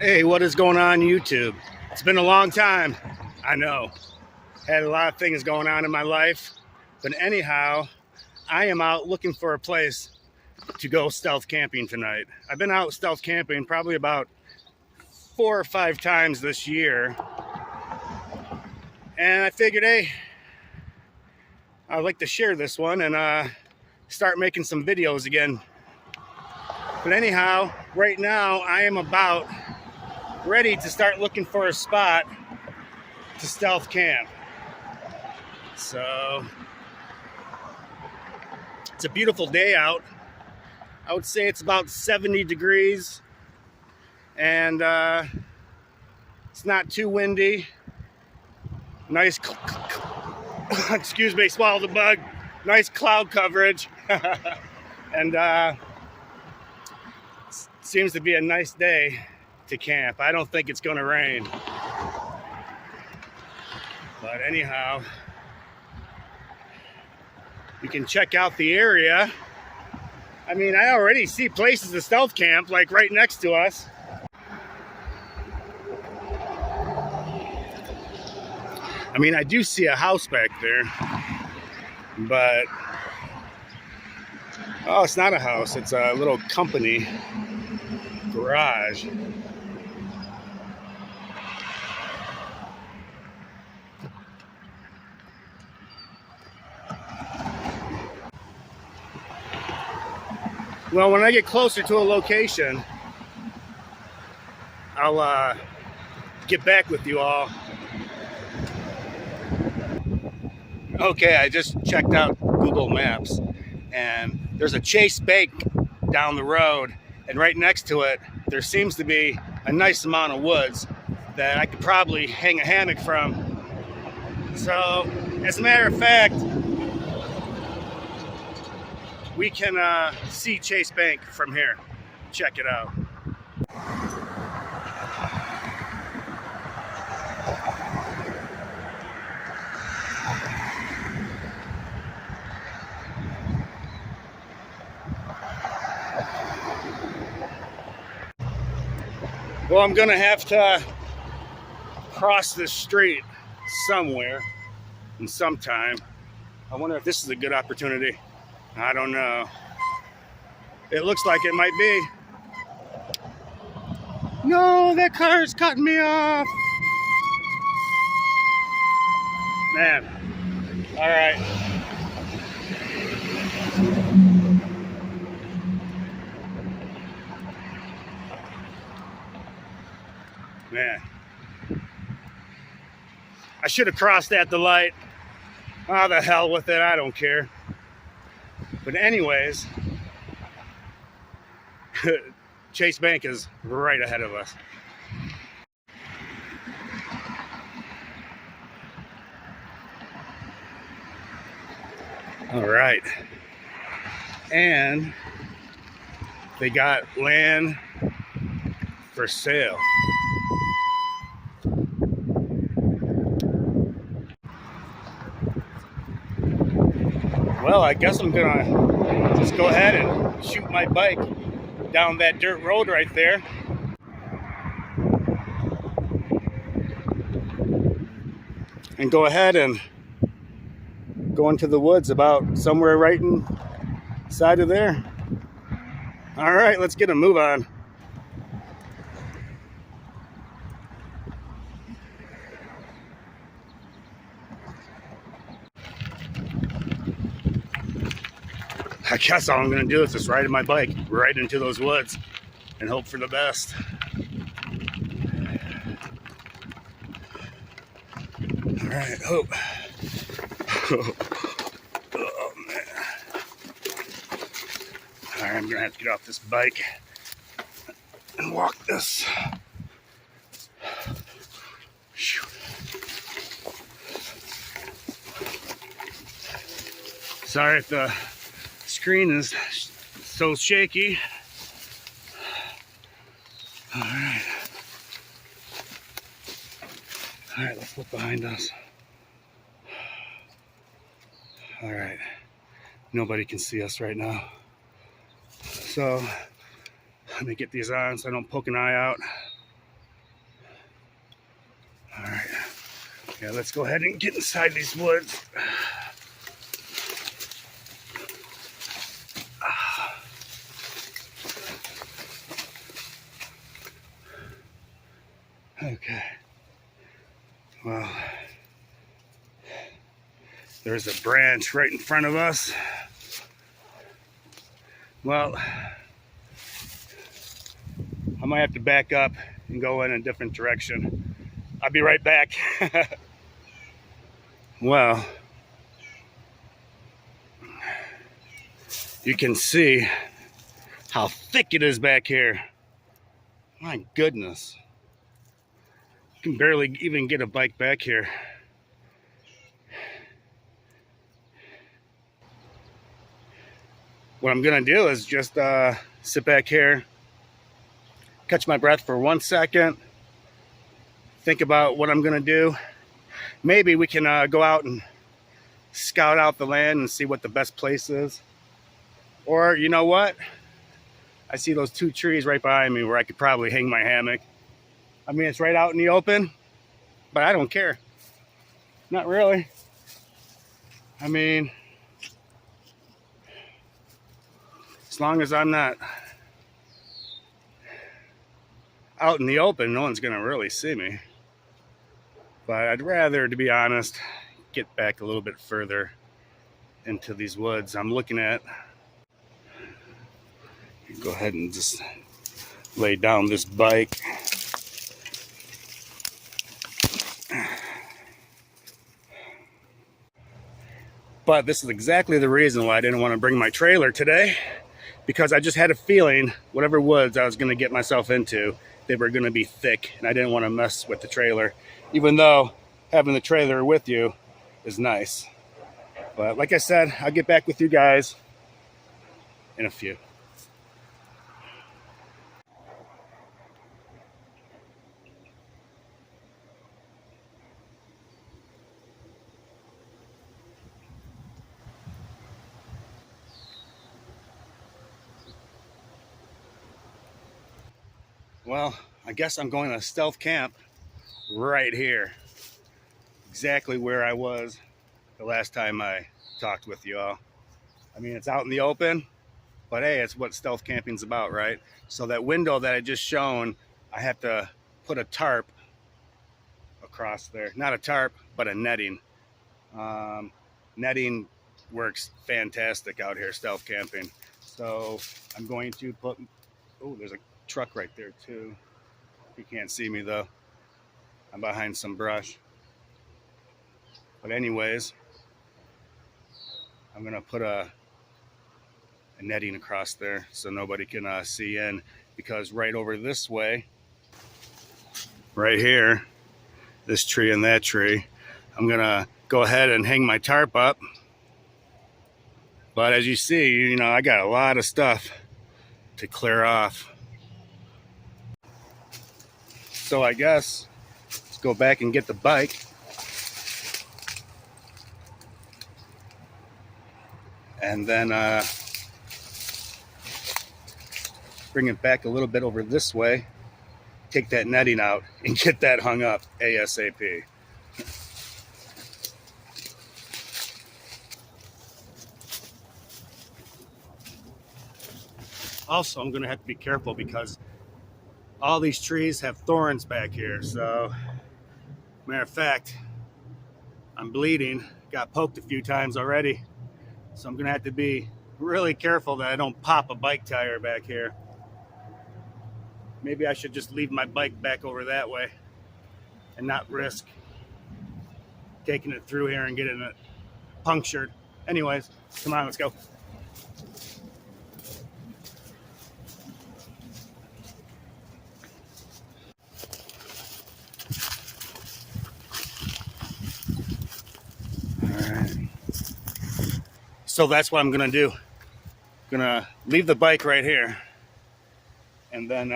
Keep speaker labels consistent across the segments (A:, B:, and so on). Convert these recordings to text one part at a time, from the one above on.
A: Hey, what is going on YouTube? It's been a long time. I know. Had a lot of things going on in my life. But anyhow, I am out looking for a place to go stealth camping tonight. I've been out stealth camping probably about 4 or 5 times this year. And I figured, hey, I'd like to share this one and start making some videos again. But anyhow, right now I am about ready to start looking for a spot to stealth camp. So it's a beautiful day out. I would say it's about 70 degrees and it's not too windy. Nice, excuse me, swallowed a bug. Nice cloud coverage. And seems to be a nice day to camp. I don't think it's gonna rain. But anyhow, you can check out the area. I mean, I already see places to stealth camp, like right next to us. I mean, I do see a house back there, but, oh, it's not a house. It's a little company garage. Well, when I get closer to a location, I'll get back with you all. Okay, I just checked out Google Maps, and there's a Chase Bank down the road, and right next to it, there seems to be a nice amount of woods that I could probably hang a hammock from. So, as a matter of fact, we can see Chase Bank from here. Check it out. Well, I'm gonna have to cross the street somewhere and sometime. I wonder if this is a good opportunity. I don't know. It looks like it might be. No, that car is cutting me off. Man. All right. Man. I should have crossed at the light. Oh, the hell with it. I don't care. But anyways, Chase Bank is right ahead of us. All right. And they got land for sale. Well, I guess I'm gonna just go ahead and shoot my bike down that dirt road right there. And go ahead and go into the woods about somewhere right inside of there. All right, let's get a move on. I guess all I'm gonna do is just ride my bike right into those woods and hope for the best. All right, hope. Oh man. All right, I'm gonna have to get off this bike and walk this. Sorry if the screen is so shaky. All right, let's look behind us. All right, nobody can see us right now. So let me get these on so I don't poke an eye out. All right. Yeah, let's go ahead and get inside these woods. Okay. Well, there's a branch right in front of us. Well, I might have to back up and go in a different direction. I'll be right back. Well, you can see how thick it is back here. My goodness. You can barely even get a bike back here. What I'm gonna do is just sit back here, catch my breath for 1 second, think about what I'm gonna do. Maybe we can go out and scout out the land and see what the best place is. Or, you know what? I see those 2 trees right behind me where I could probably hang my hammock. I mean, it's right out in the open, but I don't care. Not really. I mean, as long as I'm not out in the open, no one's gonna really see me. But I'd rather, to be honest, get back a little bit further into these woods. I'm looking at, go ahead and just lay down this bike. But this is exactly the reason why I didn't want to bring my trailer today, because I just had a feeling whatever woods I was going to get myself into, they were going to be thick, and I didn't want to mess with the trailer, even though having the trailer with you is nice. But like I said, I'll get back with you guys in a few. Well, I guess I'm going to stealth camp right here. Exactly where I was the last time I talked with you all. I mean, it's out in the open, but hey, it's what stealth camping's about, right? So that window that I just shown, I have to put a tarp across there. Not a tarp, but a netting. Netting works fantastic out here, stealth camping. So I'm going to put, oh, there's a truck right there too. You can't see me though. I'm behind some brush. But anyways, I'm gonna put a netting across there so nobody can see in, because right over this way, right here, this tree and that tree, I'm gonna go ahead and hang my tarp up. But as you see, you know, I got a lot of stuff to clear off. So I guess let's go back and get the bike. And then bring it back a little bit over this way, take that netting out, and get that hung up ASAP. Also, I'm going to have to be careful because all these trees have thorns back here. So, matter of fact, I'm bleeding, got poked a few times already. So I'm going to have to be really careful that I don't pop a bike tire back here. Maybe I should just leave my bike back over that way and not risk taking it through here and getting it punctured. Anyways, come on, let's go. So that's what I'm gonna do. I'm gonna leave the bike right here and then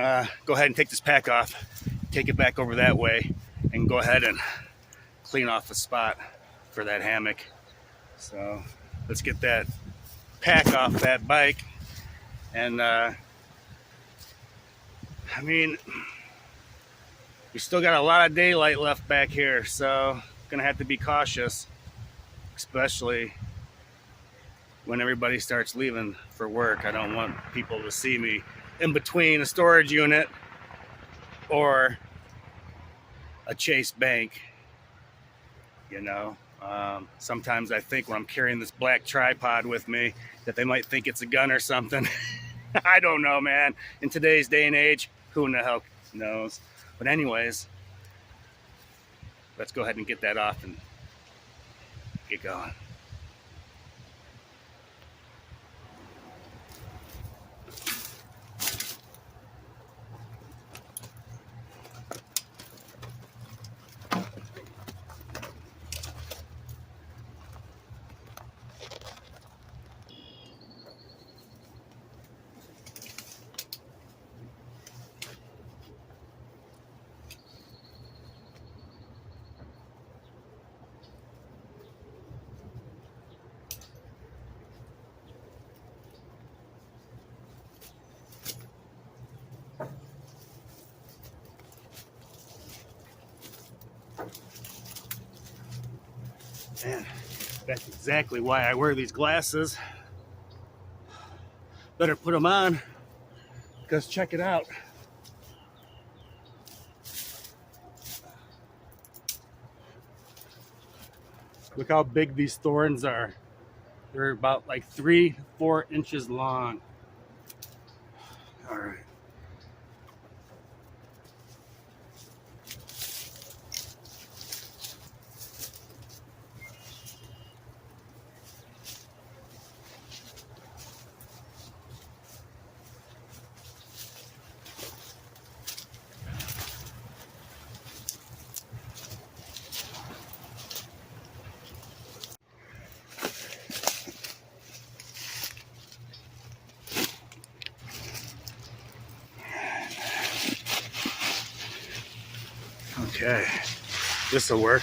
A: go ahead and take this pack off, take it back over that way, and go ahead and clean off the spot for that hammock. So let's get that pack off that bike. And I mean, we still got a lot of daylight left back here, so gonna have to be cautious, especially when everybody starts leaving for work. I don't want people to see me in between a storage unit or a Chase bank, you know. Sometimes I think when I'm carrying this black tripod with me that they might think it's a gun or something. I don't know, man. In today's day and age, who in the hell knows? But anyways, let's go ahead and get that off and get going. Man, that's exactly why I wear these glasses. Better put them on, because check it out. Look how big these thorns are. They're about like 3-4 inches long. All right. Okay, this will work.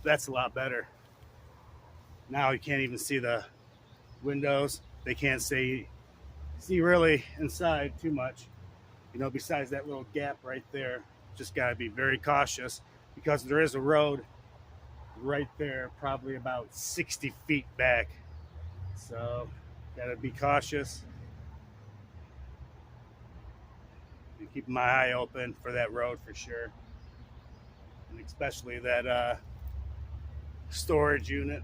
A: That's a lot better. Now you can't even see the windows. They can't see really inside too much. You know, besides that little gap right there. Just gotta be very cautious because there is a road right there, probably about 60 feet back. So gotta be cautious. And keep my eye open for that road for sure. And especially that storage unit.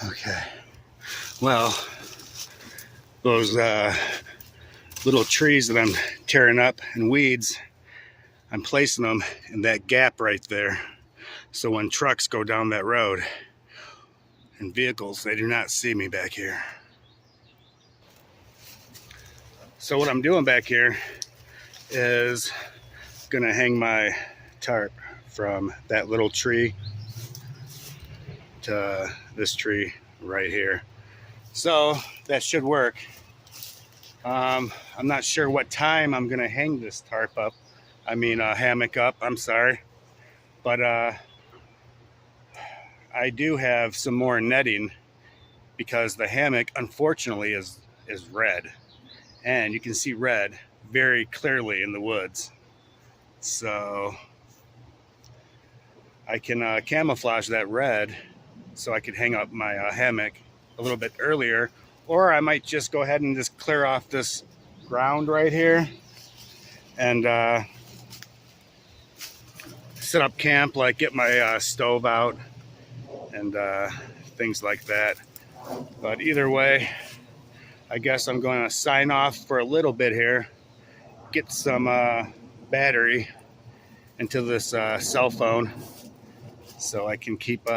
A: Okay. Well, those little trees that I'm tearing up and weeds, I'm placing them in that gap right there. So when trucks go down that road and vehicles, they do not see me back here. So what I'm doing back here is gonna hang my tarp from that little tree to this tree right here. So that should work. I'm not sure what time I'm gonna hang this tarp up. Hammock up, I'm sorry. But I do have some more netting because the hammock, unfortunately, is red. And you can see red very clearly in the woods. So I can camouflage that red so I could hang up my hammock a little bit earlier. Or I might just go ahead and just clear off this ground right here and set up camp, like get my stove out and things like that. But either way, I guess I'm going to sign off for a little bit here, get some battery into this cell phone so I can keep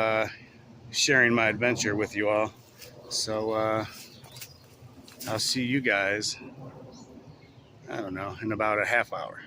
A: sharing my adventure with you all. So I'll see you guys, I don't know, in about a half hour.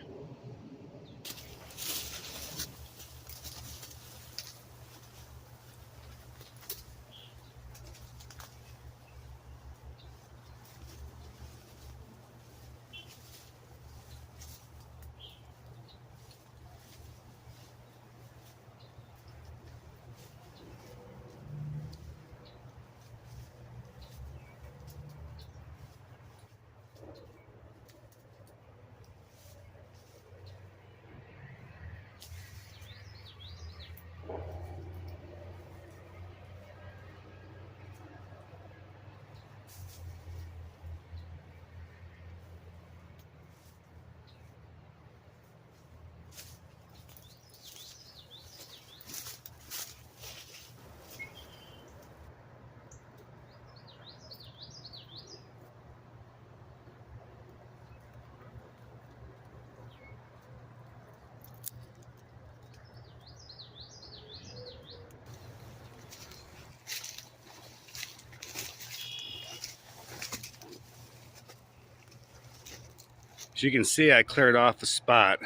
A: As you can see, I cleared off a spot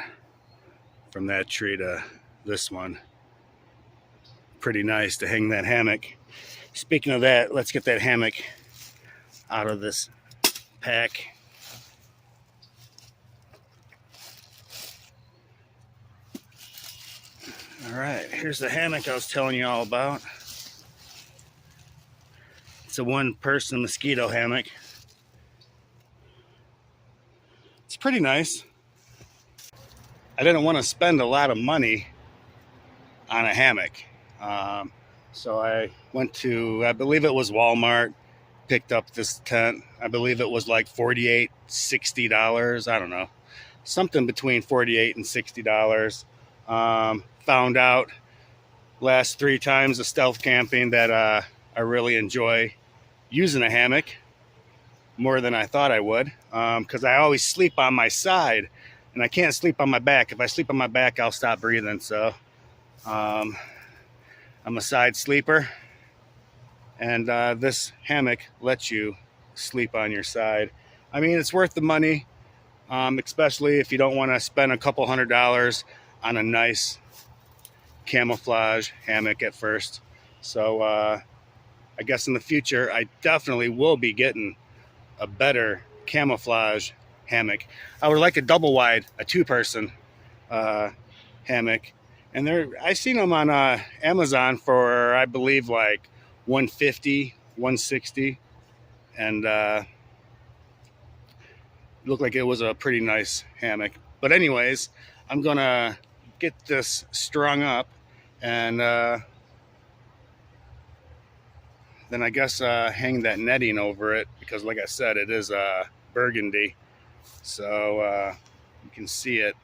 A: from that tree to this one. Pretty nice to hang that hammock. Speaking of that, let's get that hammock out of this pack. All right, here's the hammock I was telling you all about. It's a one-person mosquito hammock. It's pretty nice. I didn't want to spend a lot of money on a hammock. So I went to, I believe it was Walmart, picked up this tent. I believe it was like $48, $60. I don't know. Something between $48 and $60. Found out last 3 times of stealth camping that I really enjoy using a hammock more than I thought I would, because I always sleep on my side and I can't sleep on my back. If I sleep on my back, I'll stop breathing. So I'm a side sleeper, and this hammock lets you sleep on your side. I mean, it's worth the money, especially if you don't want to spend a couple $100 on a nice camouflage hammock at first. So I guess in the future, I definitely will be getting a better camouflage hammock. I would like a double wide, a 2-person hammock. And I seen them on Amazon for, I believe, like $150, $160. And it looked like it was a pretty nice hammock. But anyways, I'm going to get this strung up and then I guess hang that netting over it, because like I said, it is burgundy, so you can see it.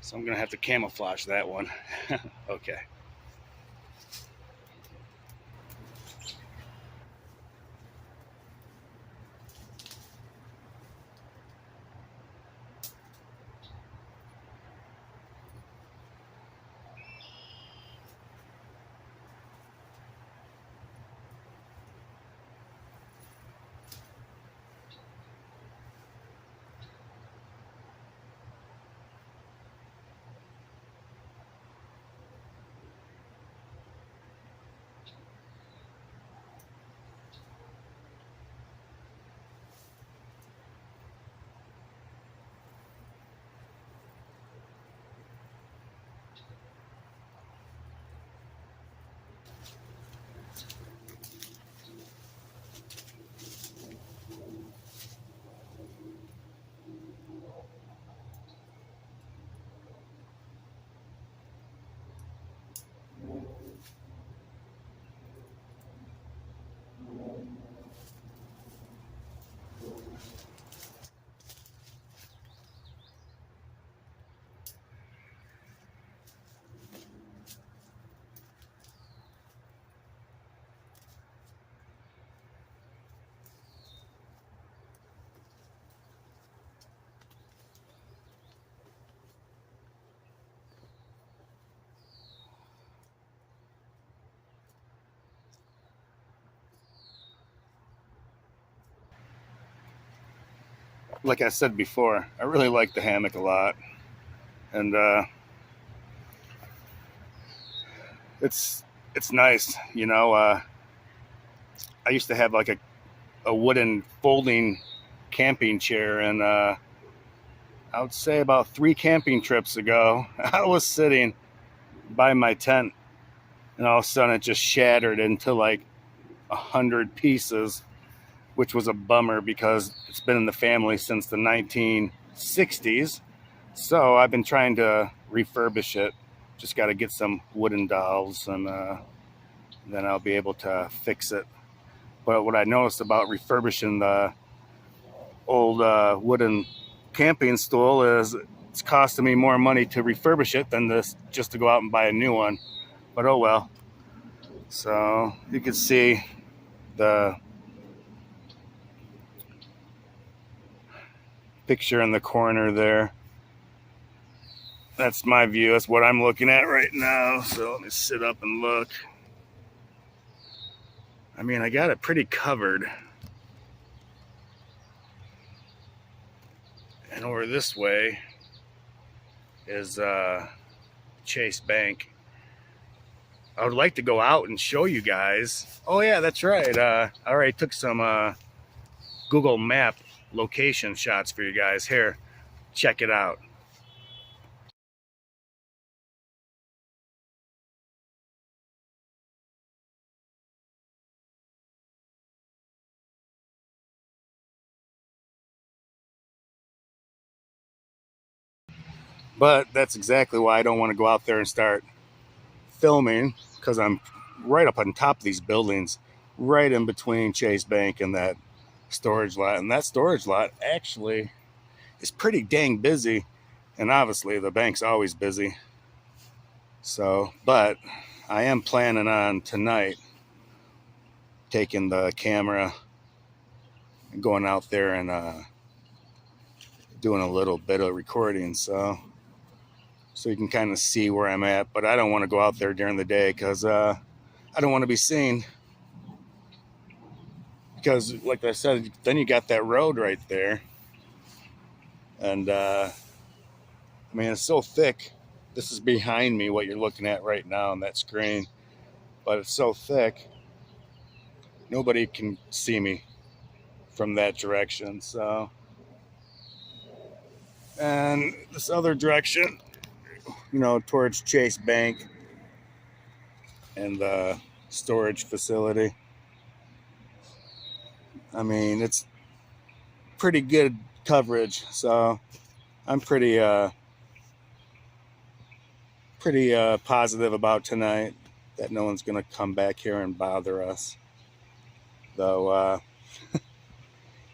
A: So I'm gonna have to camouflage that one. Okay. like I said before, I really like the hammock a lot, and it's nice. You know, I used to have like a wooden folding camping chair, and I would say about 3 camping trips ago, I was sitting by my tent, and all of a sudden it just shattered into like 100 pieces, which was a bummer because it's been in the family since the 1960s. So I've been trying to refurbish it. Just got to get some wooden dowels, and then I'll be able to fix it. But what I noticed about refurbishing the old wooden camping stool is it's costing me more money to refurbish it than this just to go out and buy a new one. But oh well. So you can see the picture in the corner there. That's my view. That's what I'm looking at right now. So let me sit up and look. I mean, I got it pretty covered. And over this way is Chase Bank. I would like to go out and show you guys. Oh yeah, that's right. I already took some Google Map location shots for you guys. Here, check it out. But that's exactly why I don't want to go out there and start filming, because I'm right up on top of these buildings, right in between Chase Bank and that storage lot. And that storage lot actually is pretty dang busy. And obviously the bank's always busy. So, but I am planning on tonight taking the camera and going out there and doing a little bit of recording. So you can kind of see where I'm at. But I don't want to go out there during the day because I don't want to be seen. Because, like I said, then you got that road right there. And, I mean, it's so thick. This is behind me, what you're looking at right now on that screen. But it's so thick, nobody can see me from that direction. So, and this other direction, you know, towards Chase Bank and the storage facility. I mean, it's pretty good coverage. So I'm pretty positive about tonight that no one's going to come back here and bother us. Though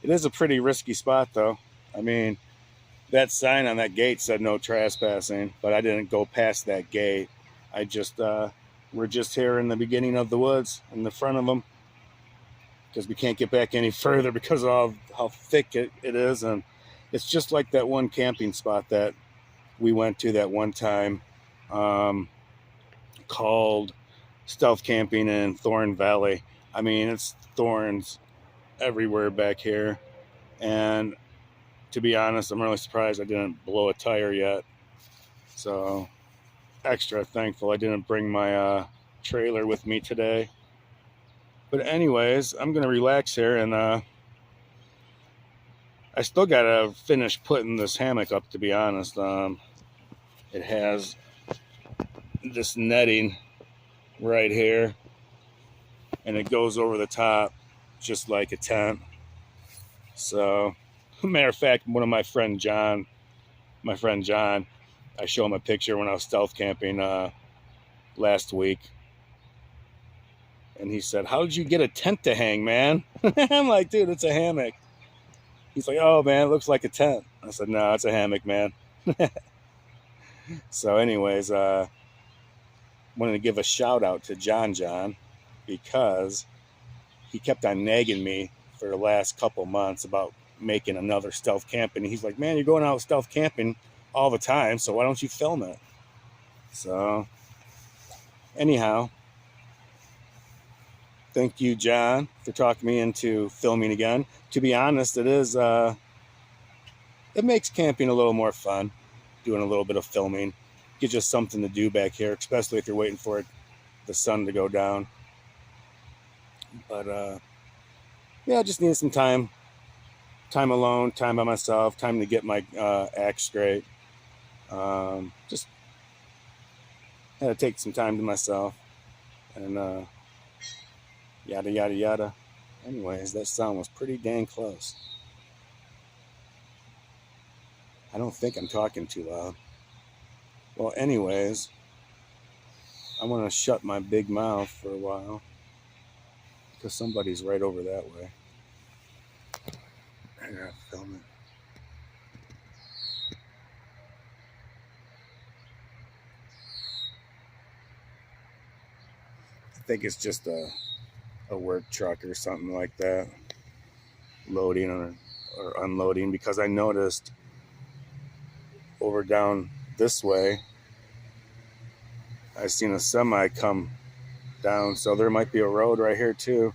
A: it is a pretty risky spot, though. I mean, that sign on that gate said no trespassing, but I didn't go past that gate. I just we're just here in the beginning of the woods, in the front of them, because we can't get back any further because of how thick it is. And it's just like that one camping spot that we went to that one time, called Stealth Camping in Thorn Valley. I mean, it's thorns everywhere back here. And to be honest, I'm really surprised I didn't blow a tire yet. So extra thankful I didn't bring my trailer with me today. But anyways, I'm going to relax here, and I still got to finish putting this hammock up, to be honest. It has this netting right here, and it goes over the top just like a tent. So, matter of fact, my friend John, I show him a picture when I was stealth camping last week, and he said, "How did you get a tent to hang, man?" I'm like, "Dude, it's a hammock." He's like, "Oh man, it looks like a tent." I said, "No, it's a hammock, man." So anyways, wanted to give a shout out to John because he kept on nagging me for the last couple months about making another stealth camping. And he's like, "Man, you're going out stealth camping all the time, so why don't you film it?" So anyhow, thank you, John, for talking me into filming again. To be honest, it is it makes camping a little more fun, doing a little bit of filming. Gives you something to do back here, especially if you're waiting for the sun to go down. But yeah, I just need some time alone, time by myself, time to get my act straight. Just had to take some time to myself, and yada yada yada. Anyways, that sound was pretty dang close. I don't think I'm talking too loud. Well, anyways, I want to shut my big mouth for a while because somebody's right over that way. I gotta film it. I think it's just a work truck or something like that, loading or unloading, because I noticed over down this way I seen a semi come down, so there might be a road right here too.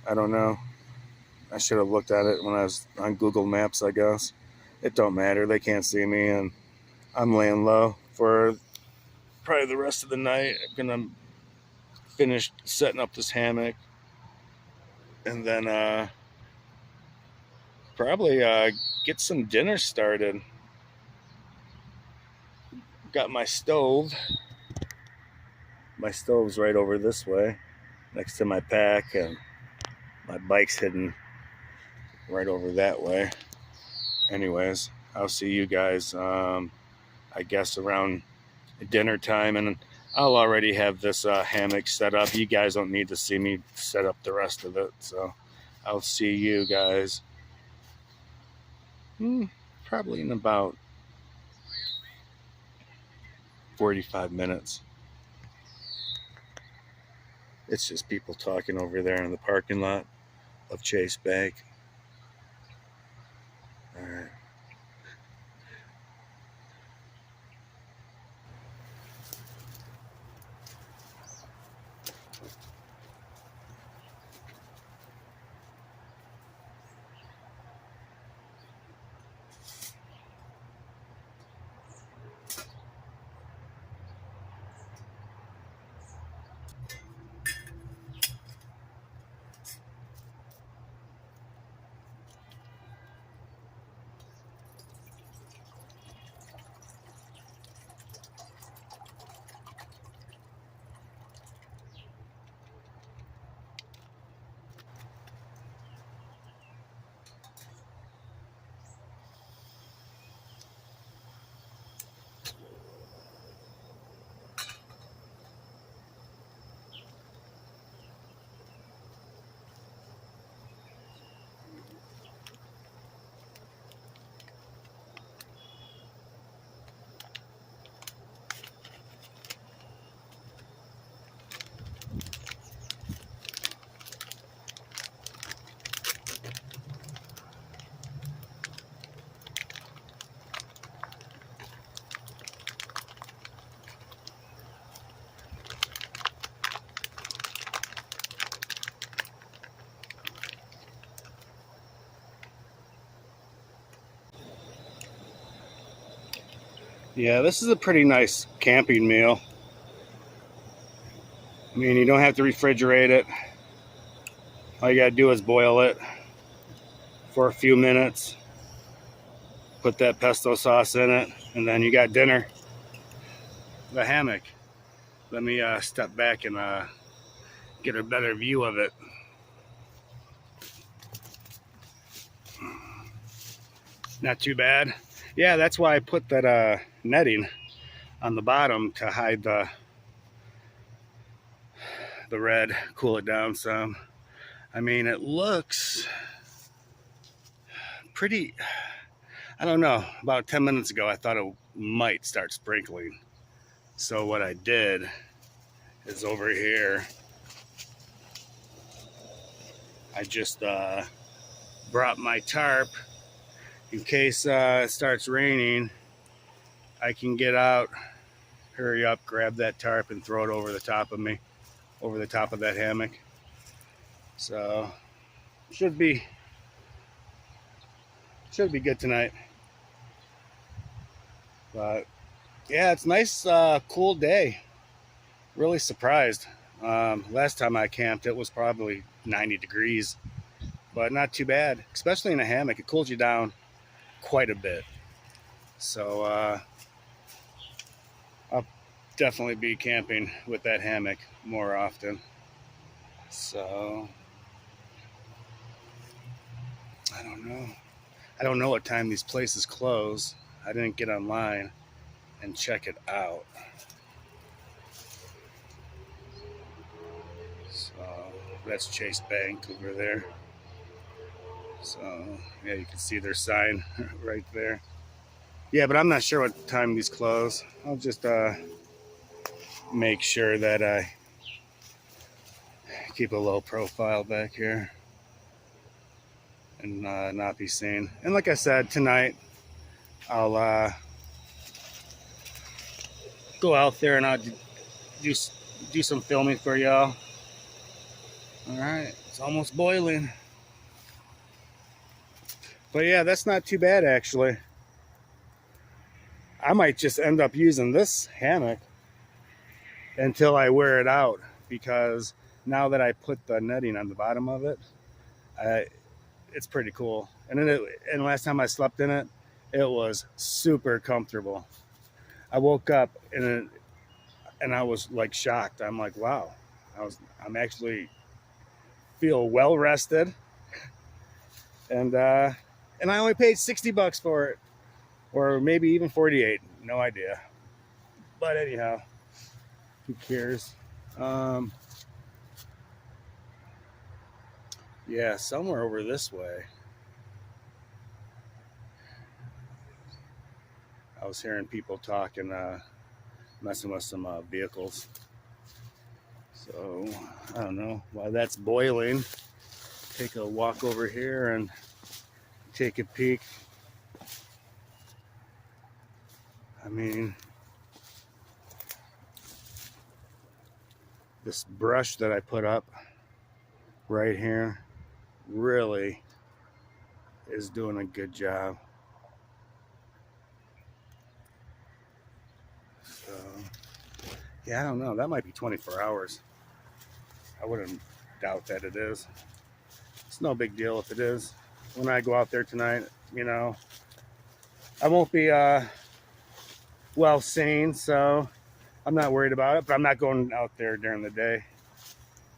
A: I don't know. I should have looked at it when I was on Google Maps, I guess. It don't matter, they can't see me, and I'm laying low for probably the rest of the night. I'm gonna finish setting up this hammock, and then probably get some dinner started. Got my stove. My stove's right over this way, next to my pack, and my bike's hidden right over that way. Anyways, I'll see you guys, I guess, around dinner time, and I'll already have this hammock set up. You guys don't need to see me set up the rest of it, so I'll see you guys probably in about 45 minutes. It's just people talking over there in the parking lot of Chase Bank. All right. Yeah, this is a pretty nice camping meal. I mean, you don't have to refrigerate it. All you gotta do is boil it for a few minutes, put that pesto sauce in it, and then you got dinner. The hammock. Let me step back and get a better view of it. Not too bad. Yeah, that's why I put that netting on the bottom to hide the red, cool it down some. I mean, it looks pretty, I don't know, about 10 minutes ago I thought it might start sprinkling. So what I did is over here, I just brought my tarp in case it starts raining. I can get out, hurry up, grab that tarp and throw it over the top of me, over the top of that hammock. So should be good tonight. But yeah, it's nice, cool day. Really surprised. Last time I camped, it was probably 90 degrees, but not too bad, especially in a hammock. It cools you down quite a bit. So I'll definitely be camping with that hammock more often. So I don't know. I don't know what time these places close. I didn't get online and check it out. So that's Chase Bank over there. So yeah, you can see their sign right there. Yeah, but I'm not sure what time these close. I'll just make sure that I keep a low profile back here and not be seen. And like I said, tonight I'll go out there and I'll do some filming for y'all. All right, it's almost boiling. But yeah, that's not too bad actually. I might just end up using this hammock until I wear it out, because now that I put the netting on the bottom of it, it's pretty cool. And and last time I slept in it, it was super comfortable. I woke up and I was like shocked. I'm like, wow, I'm actually feel well rested, and I only paid $60 for it, or maybe even 48. No idea. But anyhow, who cares? Um, yeah, somewhere over this way. I was hearing people talking, messing with some vehicles. So I don't know why that's boiling. Take a walk over here and take a peek. I mean, this brush that I put up right here really is doing a good job. So yeah, I don't know. That might be 24 hours. I wouldn't doubt that it is. It's no big deal if it is. When I go out there tonight, I won't be well seen, so I'm not worried about it. But I'm not going out there during the day.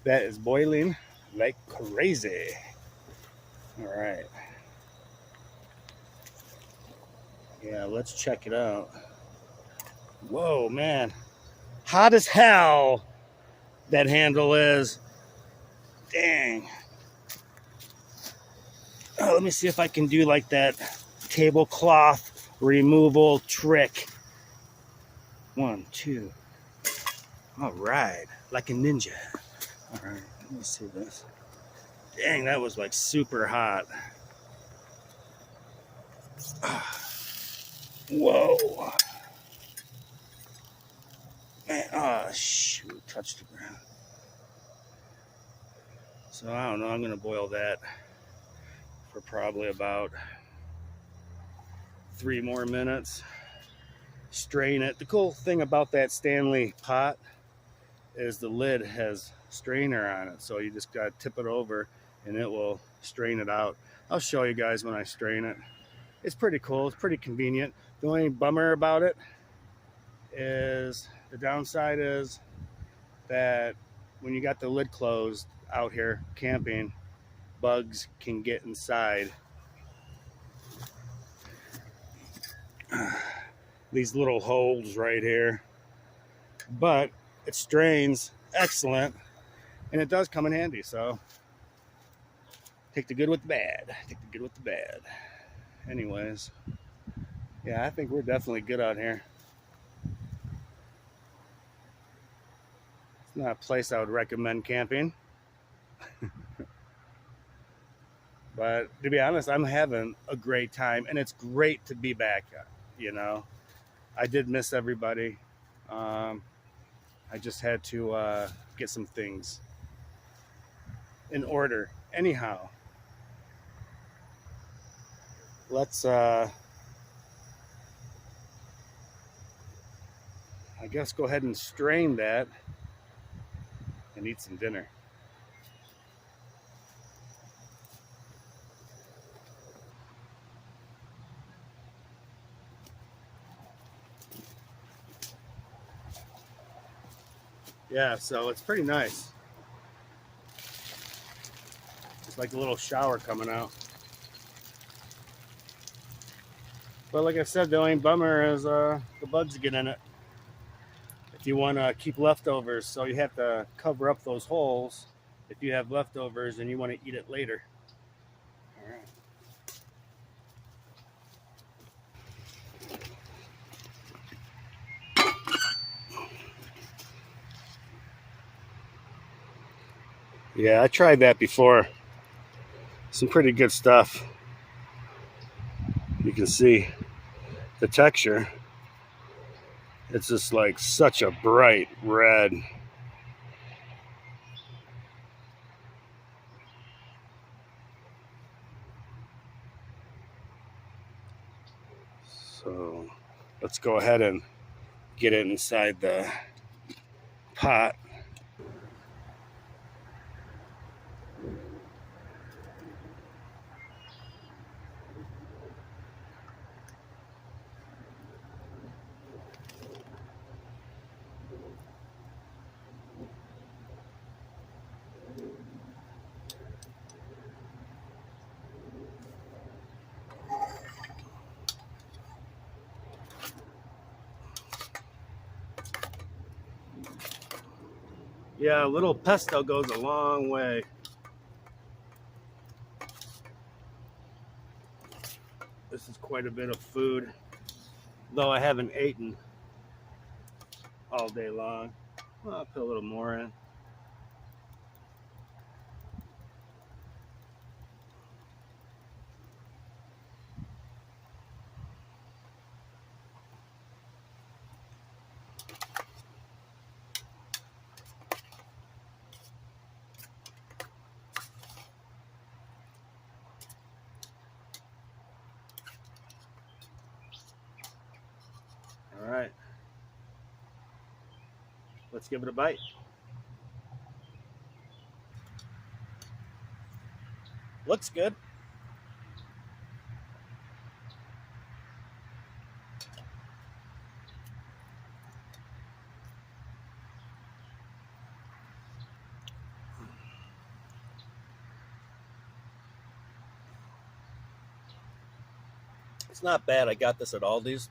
A: That is boiling like crazy. All right. Yeah, let's check it out. Whoa, man. Hot as hell that handle is. Dang. Oh, let me see if I can do like that tablecloth removal trick. 1, 2. All right. Like a ninja. All right. Let me see this. Dang, that was like super hot. Whoa. Man, oh, shoot. Touched the ground. So I don't know. I'm going to boil that for probably about 3 more minutes. Strain it. The cool thing about that Stanley pot is the lid has strainer on it, so you just got to tip it over and it will strain it out. I'll show you guys when I strain it. It's pretty cool. It's pretty convenient. The only bummer about it is the downside is that when you got the lid closed out here camping, bugs can get inside these little holes right here. But it strains excellent, and it does come in handy. So take the good with the bad. Take the good with the bad. Anyways, yeah, I think we're definitely good out here. It's not a place I would recommend camping. But to be honest, I'm having a great time, and it's great to be back. You know, I did miss everybody. I just had to get some things in order. Anyhow, let's I guess go ahead and strain that and eat some dinner. Yeah, so it's pretty nice. It's like a little shower coming out. But like I said, the only bummer is the bugs get in it. If you want to keep leftovers, so you have to cover up those holes if you have leftovers and you want to eat it later. All right. Yeah, I tried that before. Some pretty good stuff. You can see the texture. It's just like such a bright red. So let's go ahead and get it inside the pot. Yeah, a little pesto goes a long way. This is quite a bit of food, though I haven't eaten all day long. Well, I'll put a little more in. All right, let's give it a bite. Looks good. It's not bad. I got this at Aldi's,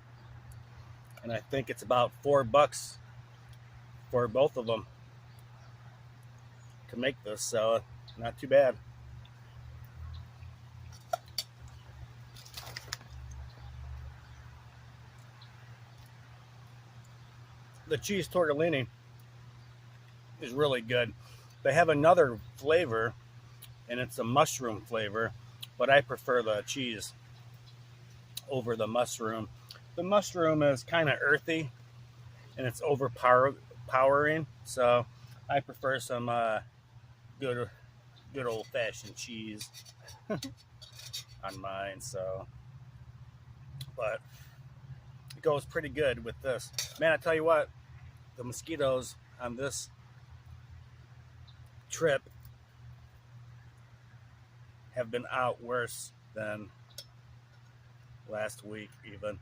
A: and I think it's about $4 for both of them to make this, so not too bad. The cheese tortellini is really good. They have another flavor, and it's a mushroom flavor, but I prefer the cheese over the mushroom. The mushroom is kind of earthy, and it's overpowering, so I prefer some good old fashioned cheese on mine. So, but it goes pretty good with this. Man, I tell you what, the mosquitoes on this trip have been out worse than last week, even.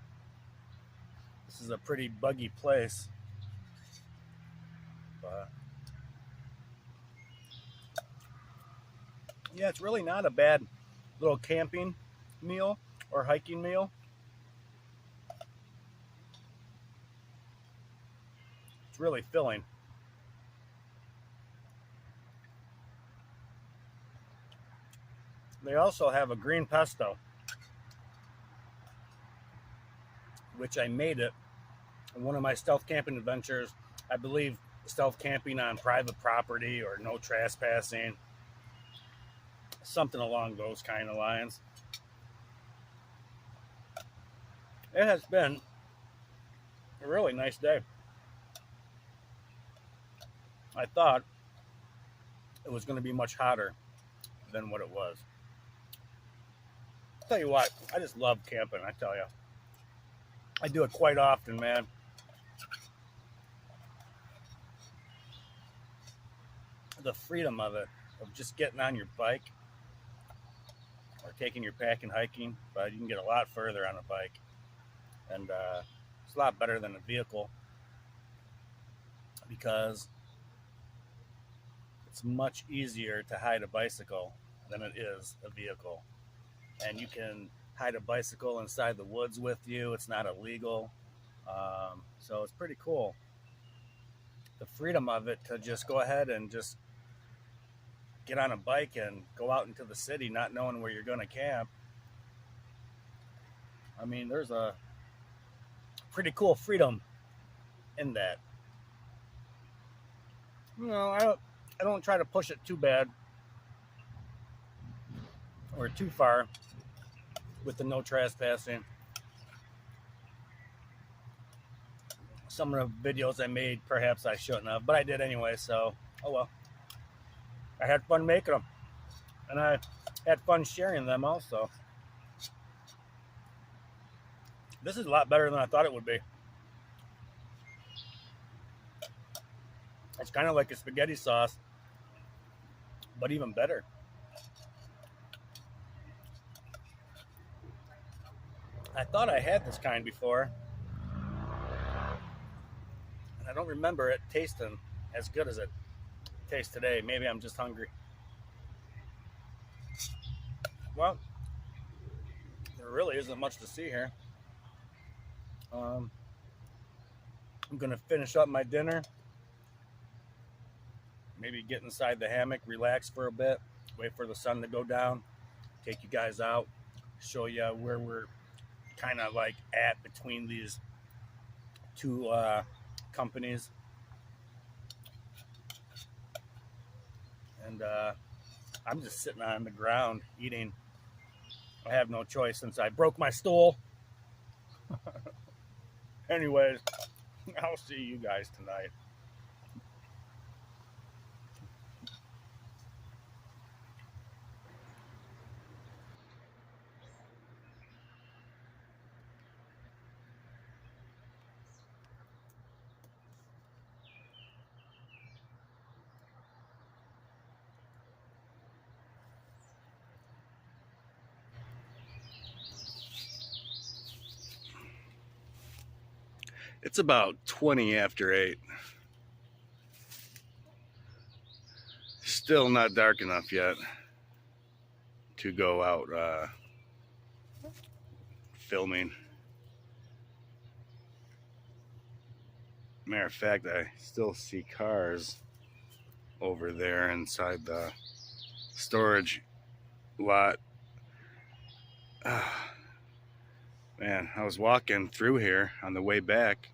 A: This is a pretty buggy place, but yeah, it's really not a bad little camping meal or hiking meal. It's really filling. They also have a green pesto, which I made it in one of my stealth camping adventures. I believe stealth camping on private property or no trespassing, something along those kind of lines. It has been a really nice day. I thought it was going to be much hotter than what it was. I'll tell you what, I just love camping, I tell you. I do it quite often, man. the freedom of it, of just getting on your bike or taking your pack and hiking, but you can get a lot further on a bike, and it's a lot better than a vehicle because it's much easier to hide a bicycle than it is a vehicle. And you can hide a bicycle inside the woods with you. It's not illegal. So it's pretty cool. The freedom of it to just go ahead and just get on a bike and go out into the city not knowing where you're going to camp. I mean, there's a pretty cool freedom in that. You know, I don't try to push it too bad or too far with the no trespassing. Some of the videos I made, perhaps I shouldn't have, but I did anyway, so oh well. I had fun making them, and I had fun sharing them also. This is a lot better than I thought it would be. It's kind of like a spaghetti sauce, but even better. I thought I had this kind before, and I don't remember it tasting as good as it tastes today. Maybe I'm just hungry. Well, there really isn't much to see here. I'm gonna finish up my dinner, maybe get inside the hammock, relax for a bit, wait for the sun to go down, take you guys out, show you where we're kind of like at between these two companies. And I'm just sitting on the ground eating. I have no choice since I broke my stool. Anyways, I'll see you guys tonight. It's about 20 after 8. Still not dark enough yet to go out filming. Matter of fact, I still see cars over there inside the storage lot. Man, I was walking through here on the way back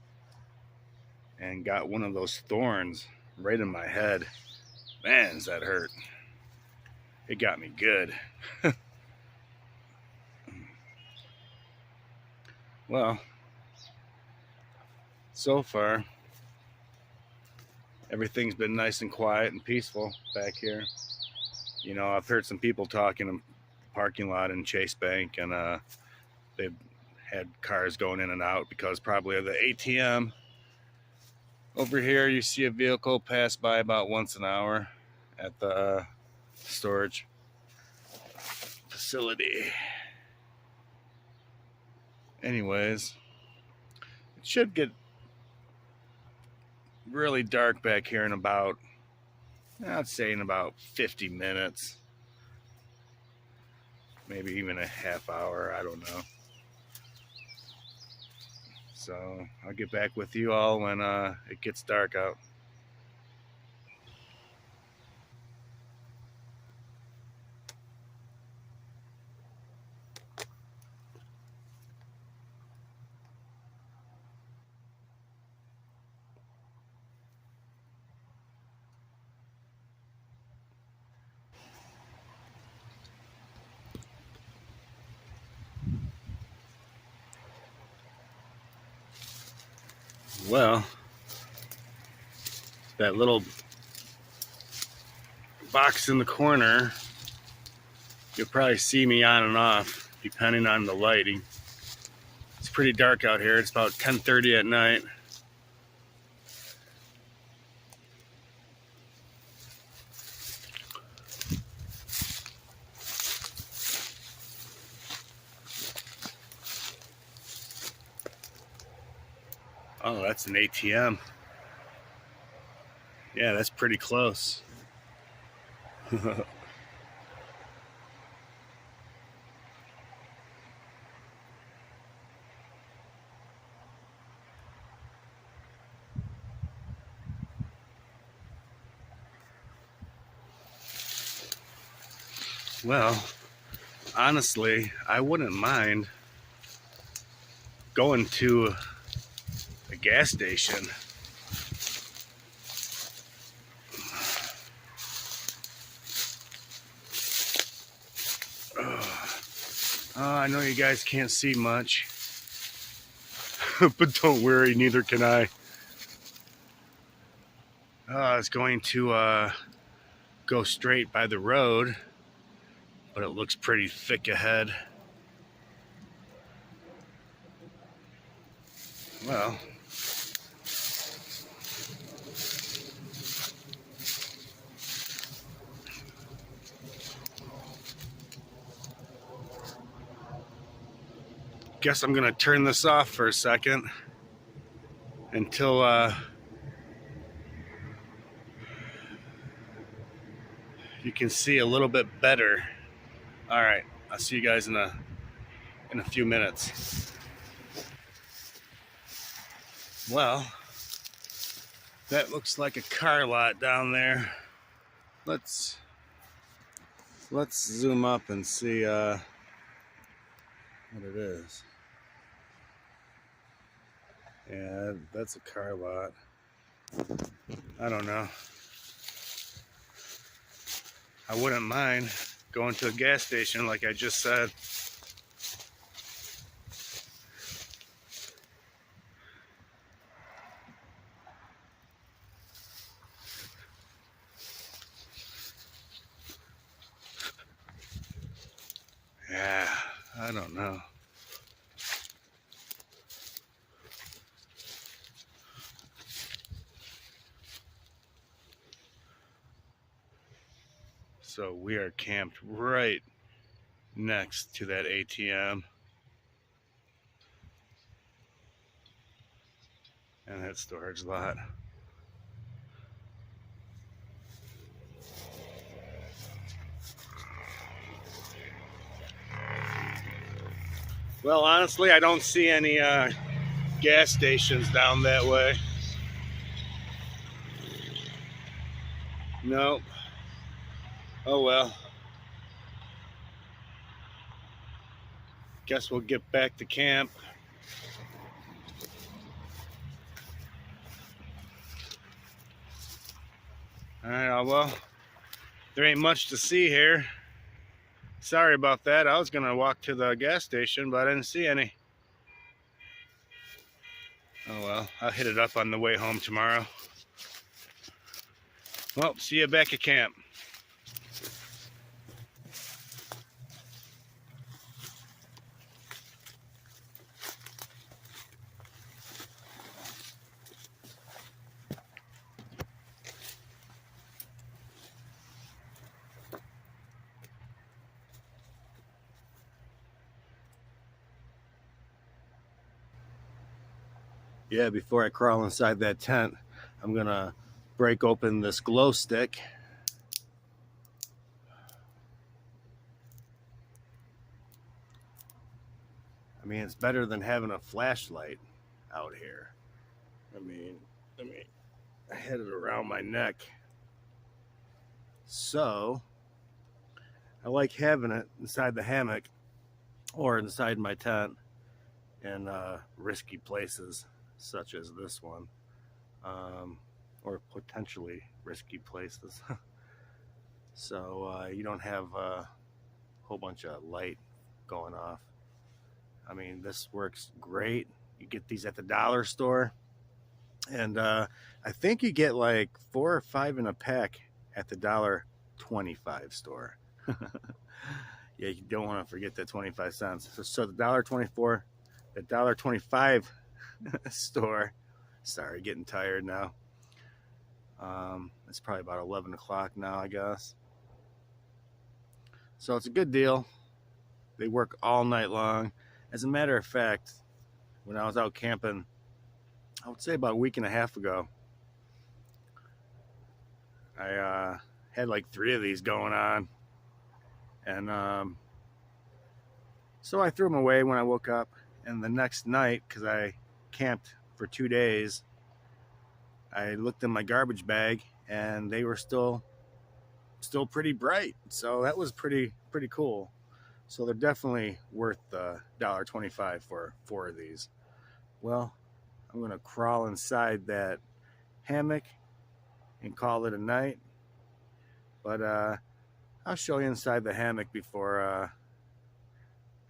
A: and got one of those thorns right in my head. Man, does that hurt. It got me good. Well, so far, everything's been nice and quiet and peaceful back here. You know, I've heard some people talking in the parking lot in Chase Bank, and they've had cars going in and out because probably of the ATM. Over here, you see a vehicle pass by about once an hour at the storage facility. Anyways, it should get really dark back here in about, I'd say in about 50 minutes. Maybe even a half hour, I don't know. So I'll get back with you all when it gets dark out. Well, that little box in the corner, you'll probably see me on and off depending on the lighting. It's pretty dark out here. It's about 10:30 at night. Oh, that's an ATM. Yeah, that's pretty close. Well, honestly, I wouldn't mind going to a gas station. I know you guys can't see much, but don't worry, neither can I. I was going to go straight by the road, but it looks pretty thick ahead. Well, guess I'm gonna turn this off for a second until you can see a little bit better. All right, I'll see you guys in a few minutes. Well, that looks like a car lot down there. Let's zoom up and see what it is. Yeah, that's a car lot. I don't know. I wouldn't mind going to a gas station like I just said. Yeah, I don't know. So we are camped right next to that ATM and that storage lot. Well, honestly, I don't see any gas stations down that way. Nope. Oh well. Guess we'll get back to camp. All right, well, there ain't much to see here. Sorry about that. I was gonna walk to the gas station, but I didn't see any. Oh well, I'll hit it up on the way home tomorrow. Well, see you back at camp. Yeah, before I crawl inside that tent, I'm gonna break open this glow stick. I mean, it's better than having a flashlight out here. I mean, let me head it around my neck. So, I like having it inside the hammock or inside my tent in risky places such as this one, or potentially risky places. So you don't have a whole bunch of light going off. I mean, this works great. You get these at the dollar store, and I think you get like 4 or 5 in a pack at the $1.25 store. Yeah, you don't want to forget that 25 cents. So the $1.24, the $1.25 store. Sorry, getting tired now. It's probably about 11 o'clock now, I guess. So it's a good deal. They work all night long. As a matter of fact, when I was out camping I would say about a week and a half ago. I had like 3 of these going on, and so I threw them away when I woke up. And the next night, because I camped for 2 days, I looked in my garbage bag, and they were still pretty bright. So that was pretty cool. So they're definitely worth the $1.25 for 4 of these. Well, I'm gonna crawl inside that hammock and call it a night. But I'll show you inside the hammock before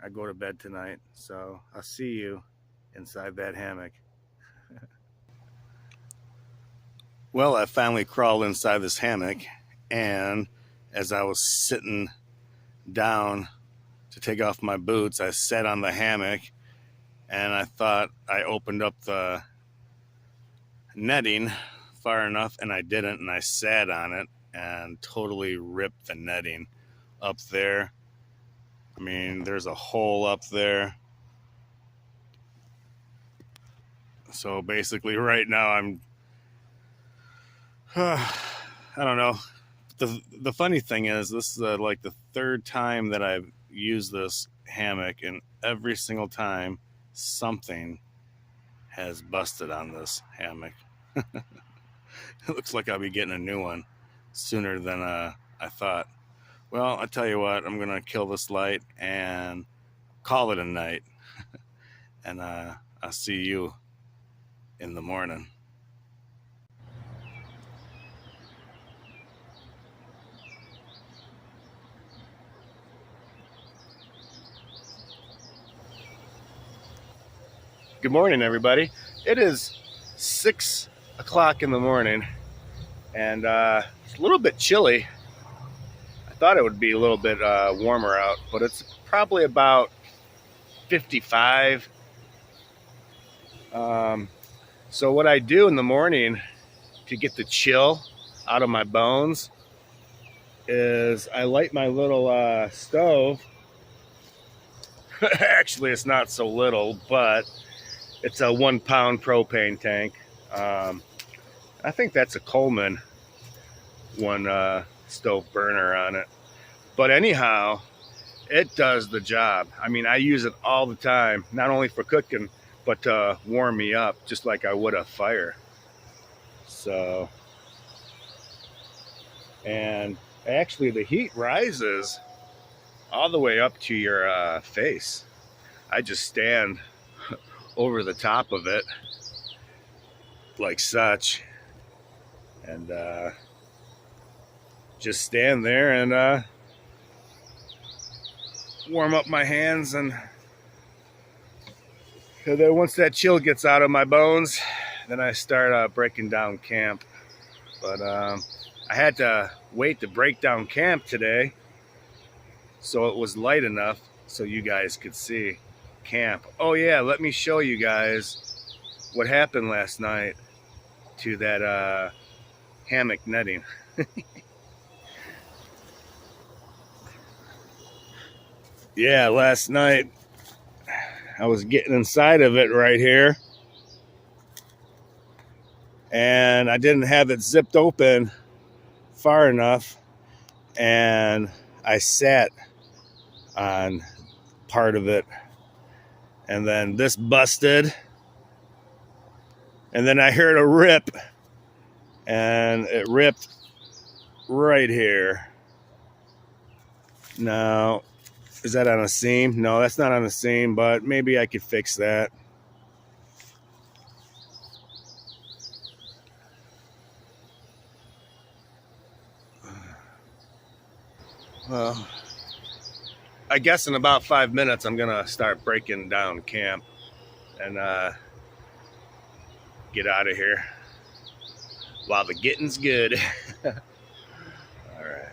A: I go to bed tonight. So I'll see you inside that hammock. Well, I finally crawled inside this hammock, and as I was sitting down to take off my boots, I sat on the hammock, and I thought I opened up the netting far enough, and I didn't, and I sat on it and totally ripped the netting up there. I mean, there's a hole up there. So basically right now I'm I don't know. The funny thing is, this is like the 3rd time that I've used this hammock, and every single time something has busted on this hammock. It looks like I'll be getting a new one sooner than I thought. Well, I tell you what, I'm gonna kill this light and call it a night, and I'll see you in the morning. Good morning, everybody. It is 6 o'clock in the morning, and it's a little bit chilly. I thought it would be a little bit warmer out, but it's probably about 55. So what I do in the morning to get the chill out of my bones is I light my little stove. Actually, it's not so little, but it's a 1 pound propane tank. I think that's a Coleman one stove burner on it. But anyhow, it does the job. I mean, I use it all the time, not only for cooking, but to warm me up, just like I would a fire. So, and actually the heat rises all the way up to your face. I just stand over the top of it like such, and just stand there and warm up my hands, and then once that chill gets out of my bones, then I start breaking down camp. But I had to wait to break down camp today, so it was light enough so you guys could see camp. Oh yeah, let me show you guys what happened last night to that hammock netting. Yeah, last night I was getting inside of it right here, and I didn't have it zipped open far enough, and I sat on part of it, and then this busted, and then I heard a rip, and it ripped right here. Now, is that on a seam? No, that's not on a seam, but maybe I could fix that. Well, I guess in about 5 minutes I'm gonna start breaking down camp and get out of here while the getting's good. All right.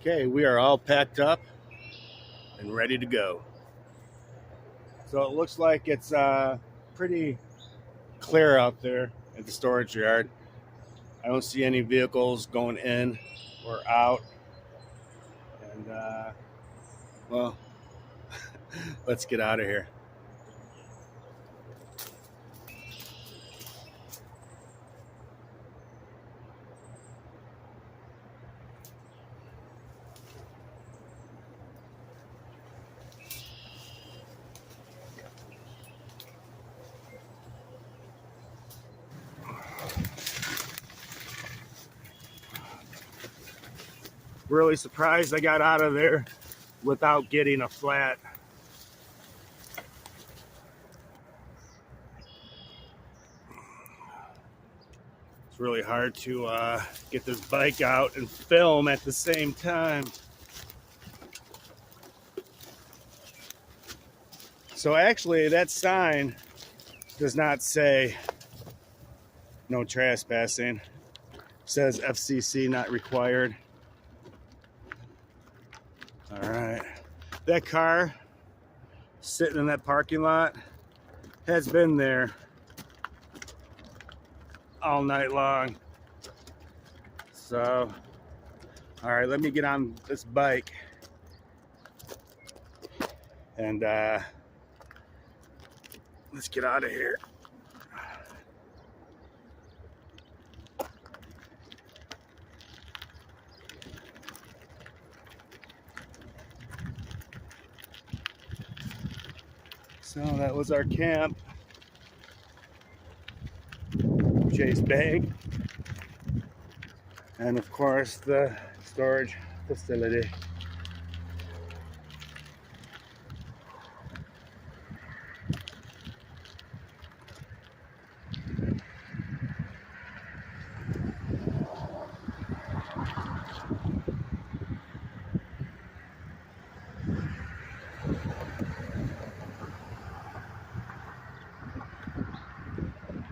A: Okay, we are all packed up and ready to go. So it looks like it's pretty clear out there at the storage yard. I don't see any vehicles going in or out. And, well, let's get out of here. Really surprised I got out of there without getting a flat. It's really hard to get this bike out and film at the same time. So actually that sign does not say no trespassing. It says FCC not required. All right, that car sitting in that parking lot has been there all night long. So, all right, let me get on this bike and let's get out of here. So that was our camp, Chase Bank, and of course the storage facility.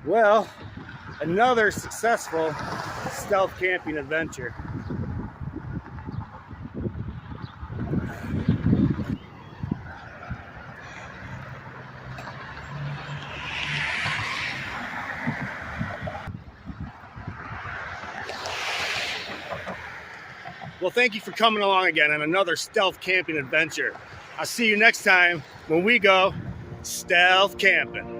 A: Well, another successful stealth camping adventure. Well, thank you for coming along again on another stealth camping adventure. I'll see you next time when we go stealth camping.